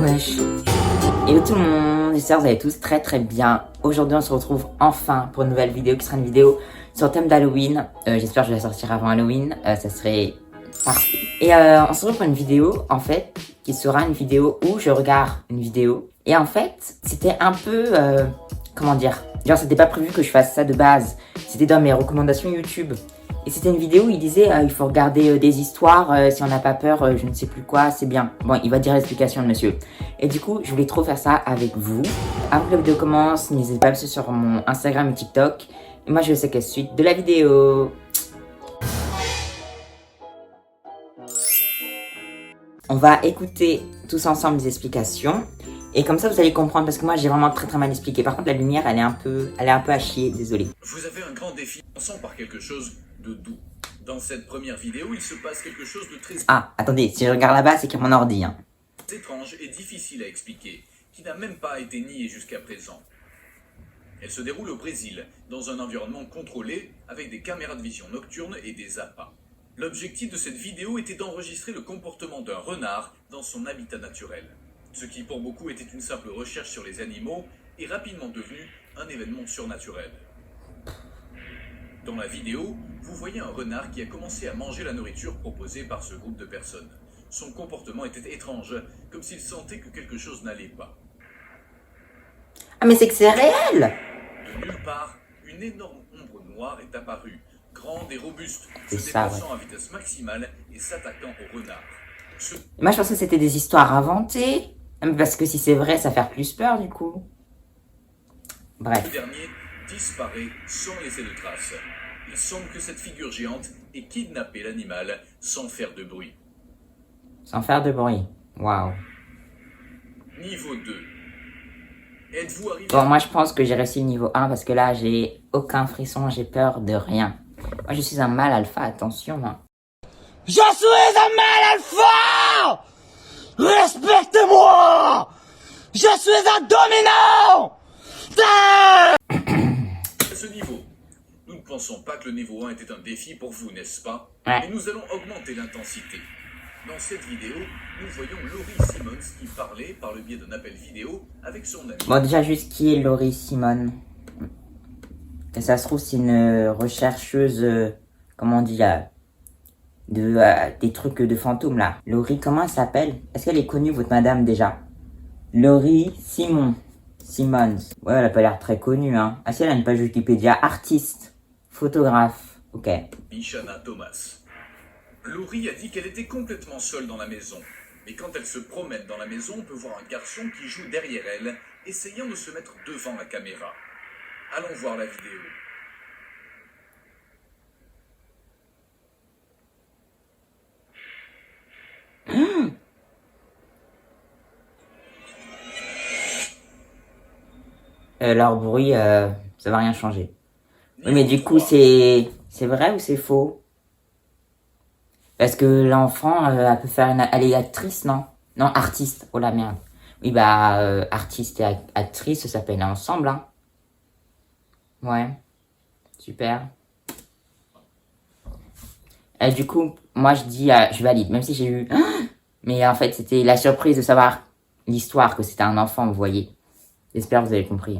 Wesh. Hello tout le monde, j'espère que vous allez tous très bien. Aujourd'hui on se retrouve enfin pour une nouvelle vidéo qui sera une vidéo sur le thème d'Halloween. J'espère que je vais la sortir avant Halloween, ça serait parfait. Et on se retrouve pour une vidéo en fait qui sera une vidéo où je regarde une vidéo. Et en fait c'était un peu, comment dire, genre c'était pas prévu que je fasse ça de base. C'était dans mes recommandations YouTube. Et c'était une vidéo où il disait il faut regarder des histoires, si on n'a pas peur, je ne sais plus quoi, c'est bien. Bon, il va dire l'explication de monsieur. Et du coup, je voulais trop faire ça avec vous. Avant que la vidéo commence, n'hésitez pas à me suivre sur mon Instagram et TikTok. Et moi, je sais quelle suite de la vidéo. On va écouter tous ensemble des explications. Et comme ça, vous allez comprendre, parce que moi, j'ai vraiment très mal expliqué. Par contre, la lumière, elle est un peu à chier, désolé. Vous avez un grand défi, commençons par quelque chose de doux. Dans cette première vidéo, il se passe quelque chose de très attendez, si je regarde là-bas, c'est qu'il y a mon ordi. étrange et difficile à expliquer, qui n'a même pas été nié jusqu'à présent. Elle se déroule au Brésil, dans un environnement contrôlé, avec des caméras de vision nocturne et des appâts. L'objectif de cette vidéo était d'enregistrer le comportement d'un renard dans son habitat naturel. Ce qui pour beaucoup était une simple recherche sur les animaux est rapidement devenu un événement surnaturel. Dans la vidéo, vous voyez un renard qui a commencé à manger la nourriture proposée par ce groupe de personnes. Son comportement était étrange, comme s'il sentait que quelque chose n'allait pas. Ah mais c'est que c'est réel! De nulle part, une énorme ombre noire est apparue, grande et robuste, se C'est ça, déplaçant à vitesse maximale et s'attaquant au renard. Moi je pensais que c'était des histoires inventées, parce que si c'est vrai, ça fait plus peur du coup. Bref. Ce dernier disparaît sans laisser de traces. Il semble que cette figure géante ait kidnappé l'animal sans faire de bruit. Sans faire de bruit. Waouh. Niveau 2. Êtes-vous arrivé Bon, moi je pense que j'ai réussi le niveau 1 parce que là j'ai aucun frisson, j'ai peur de rien. Moi je suis un mâle alpha, attention. Je suis un mâle alpha! Respectez-moi! Je suis un dominant! À ce niveau, nous ne pensons pas que le niveau 1 était un défi pour vous, n'est-ce pas? Ouais. Et nous allons augmenter l'intensité. Dans cette vidéo, nous voyons Laurie Simmons qui parlait par le biais d'un appel vidéo avec son ami. Bon, déjà juste qui est Laurie Simon? Que ça se trouve c'est une rechercheuse, comment on dit, des trucs de fantômes là. Laurie, comment elle s'appelle? Est-ce qu'elle est connue votre madame déjà? Laurie Simmons. Ouais, elle a pas l'air très connue, hein. Ah si, elle a une page Wikipédia. Artiste. Photographe. Ok. Ishana Thomas. Laurie a dit qu'elle était complètement seule dans la maison. Mais quand elle se promène dans la maison, on peut voir un garçon qui joue derrière elle, essayant de se mettre devant la caméra. Allons voir la vidéo. Leur bruit, ça va rien changer. Oui, mais du coup, c'est vrai ou c'est faux? Parce que l'enfant, elle peut faire elle est actrice, non? Non, artiste. Oh la merde. Oui, bah, artiste et actrice, ça s'appelle ensemble, hein. Ouais. Super. Et du coup, moi, je dis, je valide, même si j'ai eu... Mais en fait, c'était la surprise de savoir l'histoire, que c'était un enfant, vous voyez. J'espère que vous avez compris.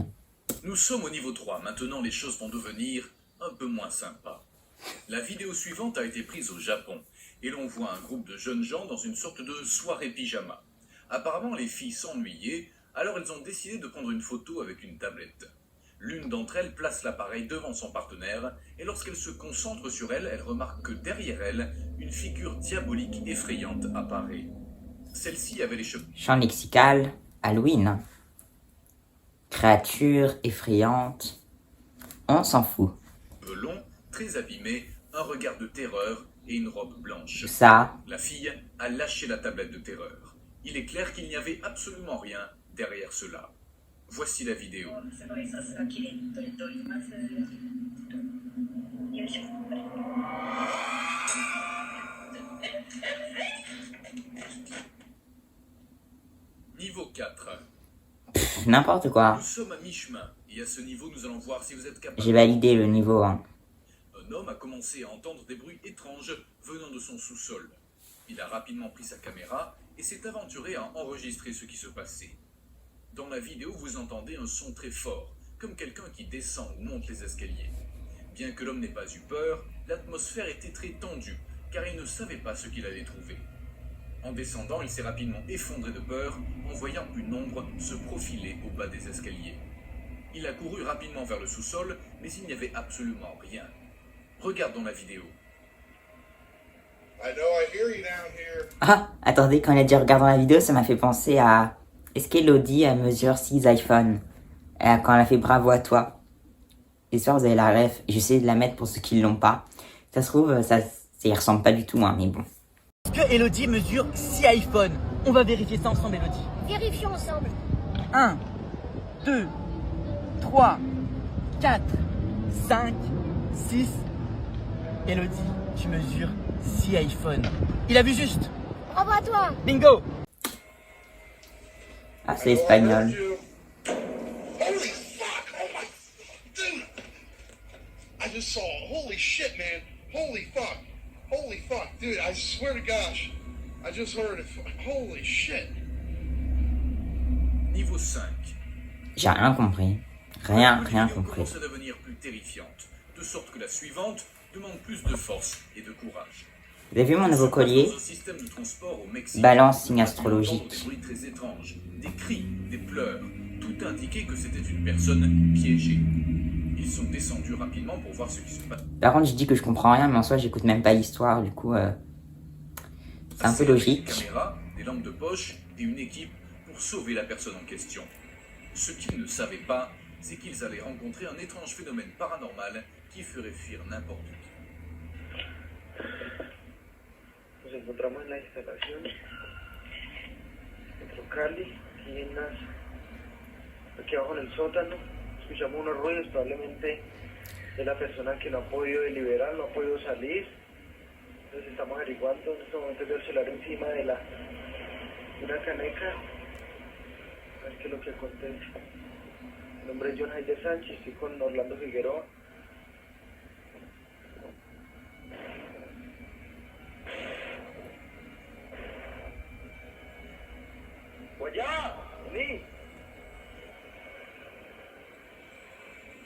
Nous sommes au niveau 3. Maintenant, les choses vont devenir un peu moins sympas. La vidéo suivante a été prise au Japon. Et l'on voit un groupe de jeunes gens dans une sorte de soirée pyjama. Apparemment, les filles s'ennuyaient, alors elles ont décidé de prendre une photo avec une tablette. L'une d'entre elles place l'appareil devant son partenaire, et lorsqu'elle se concentre sur elle, elle remarque que derrière elle, une figure diabolique effrayante apparaît. Celle-ci avait les cheveux Champ lexical, Halloween. Créature effrayante. On s'en fout. longs, très abîmés, un regard de terreur et une robe blanche. Ça, La fille a lâché la tablette de terreur. Il est clair qu'il n'y avait absolument rien derrière cela. Voici la vidéo. Niveau 4. n'importe quoi. Nous sommes à mi-chemin et à ce niveau, nous allons voir si vous êtes capable. J'ai validé le niveau 1. Un homme a commencé à entendre des bruits étranges venant de son sous-sol. Il a rapidement pris sa caméra et s'est aventuré à enregistrer ce qui se passait. Dans la vidéo, vous entendez un son très fort, comme quelqu'un qui descend ou monte les escaliers. Bien que l'homme n'ait pas eu peur, l'atmosphère était très tendue, car il ne savait pas ce qu'il allait trouver. En descendant, il s'est rapidement effondré de peur en voyant une ombre se profiler au bas des escaliers. Il a couru rapidement vers le sous-sol, mais il n'y avait absolument rien. Regardons la vidéo. I know, I hear you down here. Ah, attendez, quand il a dit regardant la vidéo, ça m'a fait penser à... Est-ce qu'Elodie mesure 6 iPhone quand elle a fait bravo à toi? J'espère que vous avez la ref. J'essaie de la mettre pour ceux qui ne l'ont pas. Ça se trouve, ça y ressemble pas du tout, hein, mais bon. Est-ce que Elodie mesure 6 iPhone? On va vérifier ça ensemble, Elodie. Vérifions ensemble. 1, 2, 3, 4, 5, 6. Elodie, tu mesures 6 iPhone. Il a vu juste. Bravo à toi. Bingo. Ah, c'est espagnol. Holy fuck! Oh my... Dude! I just saw... Holy shit, man! Holy fuck! Holy fuck! Dude, I swear to gosh! I just heard it. Holy shit! Niveau 5. J'ai rien compris. Rien La compris. commence à devenir plus terrifiante, de sorte que la suivante demande plus de force et de courage. Vous avez vu mon nouveau Se passe collier? dans un système de transport au Mexique. Balance, signe On a astrologique. entendu des bruits très étranges, des cris, des pleurs. Tout indiquait que c'était une personne piégée. Ils sont descendus rapidement pour voir ce qui se passe. Par contre, je dis que je comprends rien, mais en soi, j'écoute même pas l'histoire, du coup, c'est un peu logique. Des caméras, des lampes de poche et une équipe pour sauver la personne en question. Ce qu'ils ne savaient pas, c'est qu'ils allaient rencontrer un étrange phénomène paranormal qui ferait fuir n'importe qui. Nos encontramos en la instalación Metro Cali, aquí abajo en el sótano. Escuchamos unos ruidos, probablemente de la persona que no ha podido deliberar, no ha podido salir. Entonces estamos averiguando. En este momento veo el celular encima de una caneca. A ver qué es lo que acontece. Mi nombre es John Jaime Sánchez, estoy con Orlando Figueroa. ¡Allá! ¡Vení!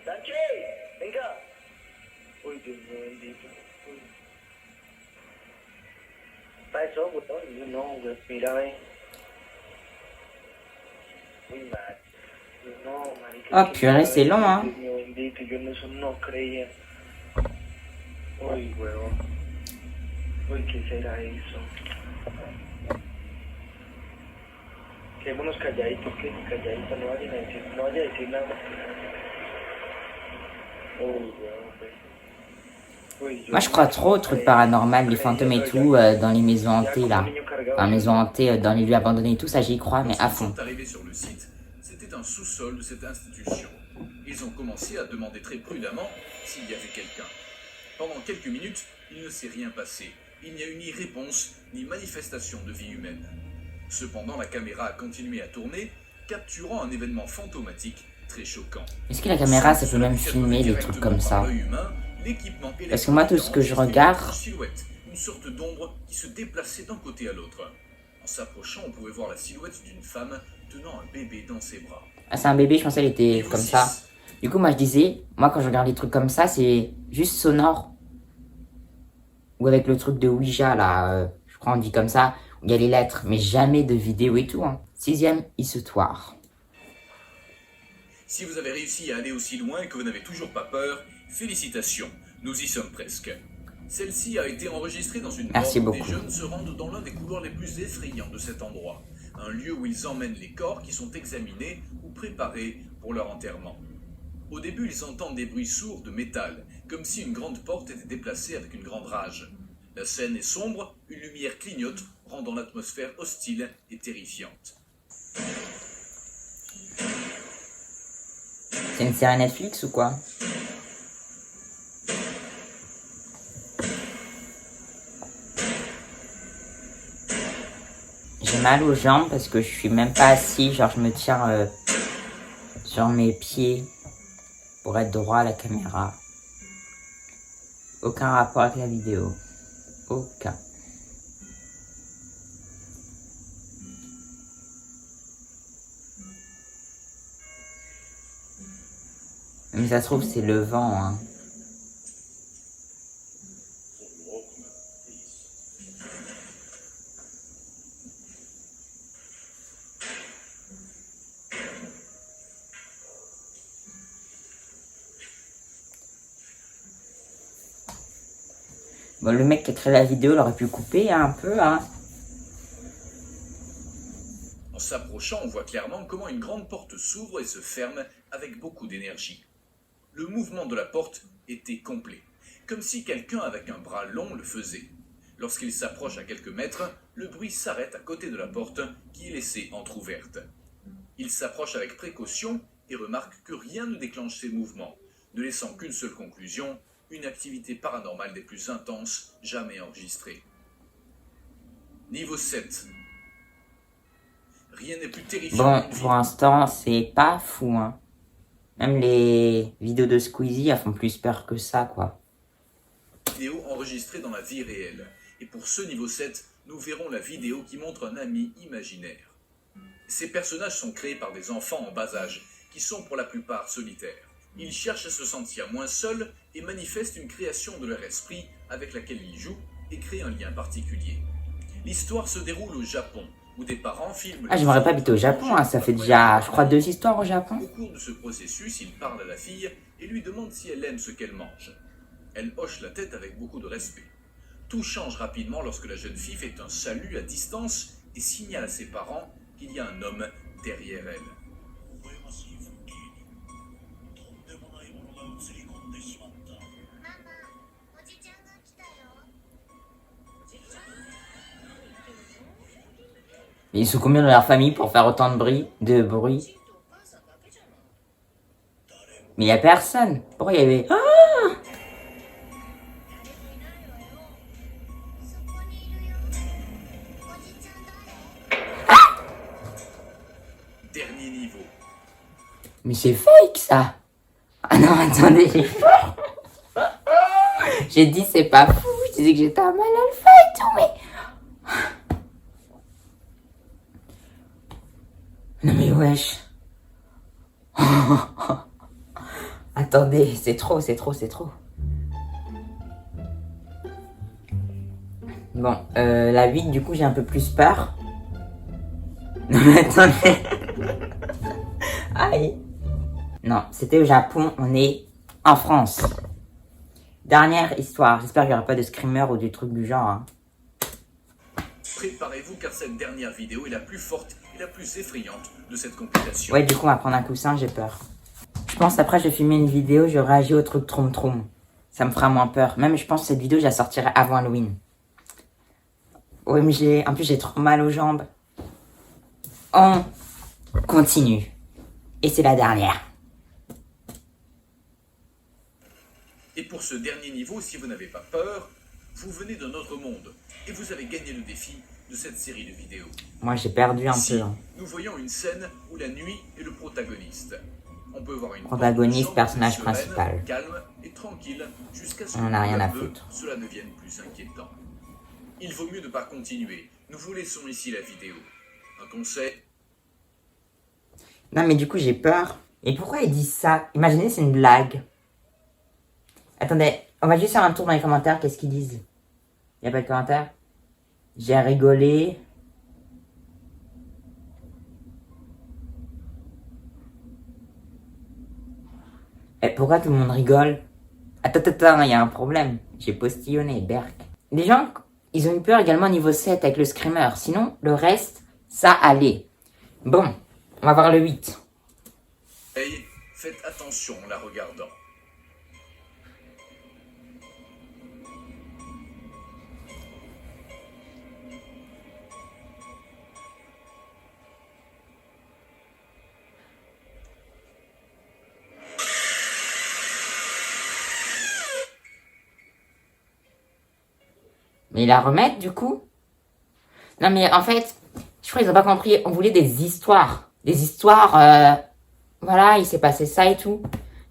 ¡Sánchez! ¡Venga! Uy, Dios mío bendito. Uy. ¿Está eso, güey? No, güey, mira, ve. Uy, madre. No, marica. Ah, purée, c'est long, hein. Dios mío bendito, yo en eso no creía. Uy, huevón. Uy, ¿qué será eso? Quedémonos calladitos, que calladitos, no vaya a decir nada. Uy, Moi, je crois trop aux trucs paranormaux, les fantômes et tout, dans les maisons hantées, là. Enfin, maisons hantées, dans les lieux abandonnés et tout, ça, j'y crois, mais à Lorsqu'ils fond. sont arrivés sur le site, c'était un sous-sol de cette institution. Ils ont commencé à demander très prudemment s'il y avait quelqu'un. Pendant quelques minutes, il ne s'est rien passé. Il n'y a eu ni réponse, ni manifestation de vie humaine. Cependant, la caméra a continué à tourner, capturant un événement fantomatique très choquant. Est-ce que la caméra, ça peut Cela même puisse être filmer vu des trucs directement comme par ça? l'œil humain, l'équipement Parce que moi, tout ce que je électronique a regarde- enregistré une silhouette, une sorte d'ombre qui se déplaçait d'un côté à l'autre. En s'approchant, on pouvait voir la silhouette d'une femme tenant un bébé dans ses bras. Ah, c'est un bébé, je pensais qu'elle était Niveau comme 6. ça. Du coup, moi, je disais, moi, quand je regarde des trucs comme ça, c'est juste sonore. Ou avec le truc de Ouija, là, je crois on dit comme ça, où il y a les lettres, mais jamais de vidéo et tout, hein. 6e histoire. Si vous avez réussi à aller aussi loin et que vous n'avez toujours pas peur, félicitations, nous y sommes presque. Celle-ci a été enregistrée dans une Merci morgue où des beaucoup. jeunes se rendent dans l'un des couloirs les plus effrayants de cet endroit. Un lieu où ils emmènent les corps qui sont examinés ou préparés pour leur enterrement. Au début, ils entendent des bruits sourds de métal, comme si une grande porte était déplacée avec une grande rage. La scène est sombre, une lumière clignote, rendant l'atmosphère hostile et terrifiante. C'est une série Netflix ou quoi? J'ai mal aux jambes parce que je suis même pas assis, genre je me tiens sur mes pieds pour être droit à la caméra. Aucun rapport avec la vidéo. Aucun. Mais ça se trouve, c'est le vent, hein. Bon, le mec qui a créé la vidéo, il aurait pu couper hein, un peu, hein. En s'approchant, on voit clairement comment une grande porte s'ouvre et se ferme avec beaucoup d'énergie. Le mouvement de la porte était complet, comme si quelqu'un avec un bras long le faisait. Lorsqu'il s'approche à quelques mètres, le bruit s'arrête à côté de la porte qui est laissée entr'ouverte. Il s'approche avec précaution et remarque que rien ne déclenche ces mouvements, ne laissant qu'une seule conclusion: une activité paranormale des plus intenses jamais enregistrée. Niveau 7. Rien n'est plus terrifiant. Bon, pour l'instant, c'est pas fou, hein. Même les vidéos de Squeezie, elles font plus peur que ça, quoi. Vidéo enregistrée dans la vie réelle. Et pour ce niveau 7, nous verrons la vidéo qui montre un ami imaginaire. Ces personnages sont créés par des enfants en bas âge, qui sont pour la plupart solitaires. Ils cherchent à se sentir moins seuls et manifestent une création de leur esprit avec laquelle ils jouent et créent un lien particulier. L'histoire se déroule au Japon, où des parents filment... Ah, j'aimerais pas habiter au Japon, hein. Ça fait déjà, je crois, 2 histoires au Japon. Au cours de ce processus, il parle à la fille et lui demande si elle aime ce qu'elle mange. Elle hoche la tête avec beaucoup de respect. Tout change rapidement lorsque la jeune fille fait un salut à distance et signale à ses parents qu'il y a un homme derrière elle. Mais ils sont combien dans leur famille pour faire autant de bruit? Mais il y a personne. Pourquoi il y avait... Ah! Dernier niveau. Mais c'est fake, ça. Ah non, attendez, j'ai peur. J'ai dit c'est pas fou. Je disais que j'étais un mal alpha et tout, mais... Non mais wesh. Attendez, c'est trop. Bon, la 8, du coup, j'ai un peu plus peur. Non mais attendez. Aïe. Non, c'était au Japon, on est en France. Dernière histoire, j'espère qu'il n'y aura pas de screamer ou du truc du genre. Hein. Préparez-vous car cette dernière vidéo est la plus forte et la plus effrayante de cette compilation. Ouais, du coup, on va prendre un coussin, j'ai peur. Je pense après, je vais filmer une vidéo, je réagis au truc troum. Ça me fera moins peur. Même, je pense que cette vidéo, je la sortirai avant Halloween. Ouais, mais en plus, j'ai trop mal aux jambes. On continue. Et c'est la dernière. Et pour ce dernier niveau, si vous n'avez pas peur, vous venez d'un autre monde et vous avez gagné le défi de cette série de vidéos. Moi, j'ai perdu un Ici, peu. Hein. nous voyons une scène où la nuit est le protagoniste. On peut voir une Protagoniste, porte personnage sereine, principal. calme et tranquille jusqu'à ce que On n'a rien à peu, foutre. cela devienne plus inquiétant. Il vaut mieux ne pas continuer. Nous vous laissons ici la vidéo. Un conseil. Non, mais du coup, j'ai peur. Et pourquoi ils disent ça? Imaginez, c'est une blague. Attendez, on va juste faire un tour dans les commentaires. Qu'est-ce qu'ils disent? Il n'y a pas de commentaires? J'ai rigolé. Et pourquoi tout le monde rigole? Attends, il y a un problème. J'ai postillonné, berk. Les gens, ils ont eu peur également au niveau 7 avec le screamer. Sinon, le reste, ça allait. Bon, on va voir le 8. Hey, faites attention en la regardant. Mais la remettre, du coup? Non, mais en fait, je crois qu'ils n'ont pas compris. On voulait des histoires. Des histoires, voilà, il s'est passé ça et tout.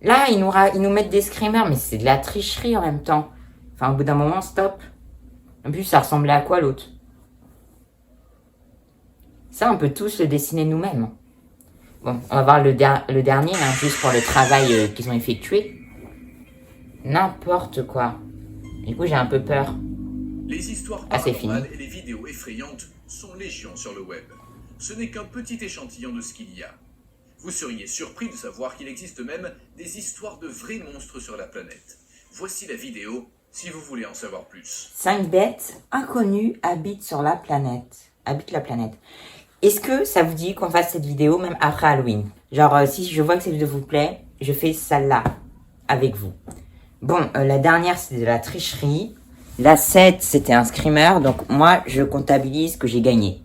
Là, ils nous mettent des screamers, mais c'est de la tricherie en même temps. Enfin, au bout d'un moment, stop. En plus, ça ressemblait à quoi, l'autre? Ça, on peut tous le dessiner nous-mêmes. Bon, on va voir le dernier, hein, juste pour le travail qu'ils ont effectué. N'importe quoi. Du coup, j'ai un peu peur. Les histoires c'est fini. paranormales et les vidéos effrayantes sont légion sur le web. Ce n'est qu'un petit échantillon de ce qu'il y a. Vous seriez surpris de savoir qu'il existe même des histoires de vrais monstres sur la planète. Voici la vidéo si vous voulez en savoir plus. 5 bêtes inconnues habitent la planète. Est-ce que ça vous dit qu'on fasse cette vidéo même après Halloween? Genre, si je vois que cette vidéo vous plaît, je fais celle-là avec vous. Bon, la dernière, c'est de la tricherie. La 7, c'était un screamer. Donc, moi, je comptabilise que j'ai gagné.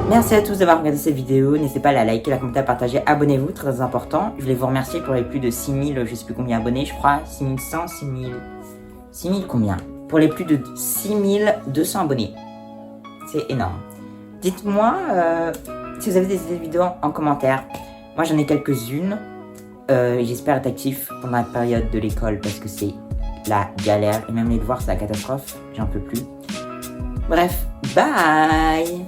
Merci à tous d'avoir regardé cette vidéo. N'hésitez pas à la liker, la commenter, à partager. Abonnez-vous, très important. Je voulais vous remercier pour les plus de 6000, je sais plus combien abonnés, je crois. 6100, 6000... 6000 combien? Pour les plus de 6200 abonnés. C'est énorme. Dites-moi si vous avez des idées de vidéos en commentaire. Moi, j'en ai quelques-unes. J'espère être actif pendant la période de l'école parce que c'est la galère. Et même les devoirs, c'est la catastrophe. J'en peux plus. Bref, bye!